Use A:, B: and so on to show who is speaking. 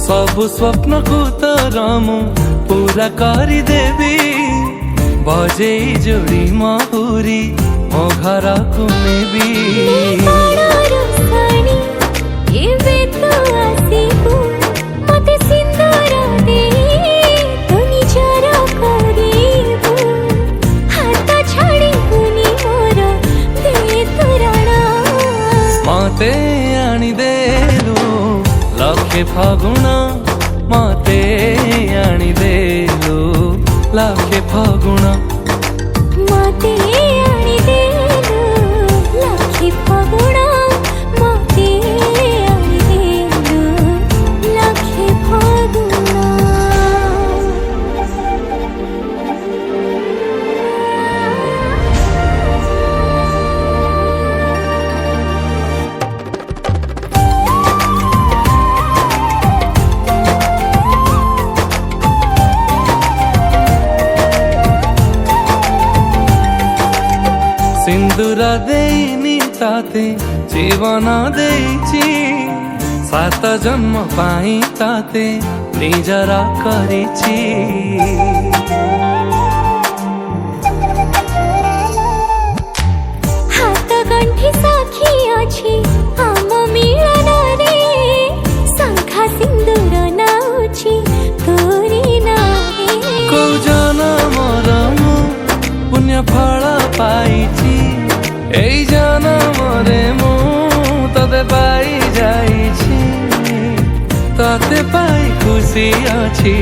A: सबु स्वप्न को तोरा मु पूरा करी देवी बजे जोड़ी महुरी मो घर को नेबी मते आनी देलु लखे फागुण मते आनी देलु लखे फागुण
B: मते आनी देलु लखे फागुण मते आनी देलु लखे फागुण
A: सिंदूर देनी ताते जीवन देइची सात जन्म पाई ताते निजरा करिची
B: हाथ गंठी साखी अछि आम मिलन रे शंखा सिंदूर नाउछि तोरी नाहे
A: को जनमर मु पुण्य फल पाइची एई जनमरे मु तते पाई जाइछि तते पाई खुशी अछि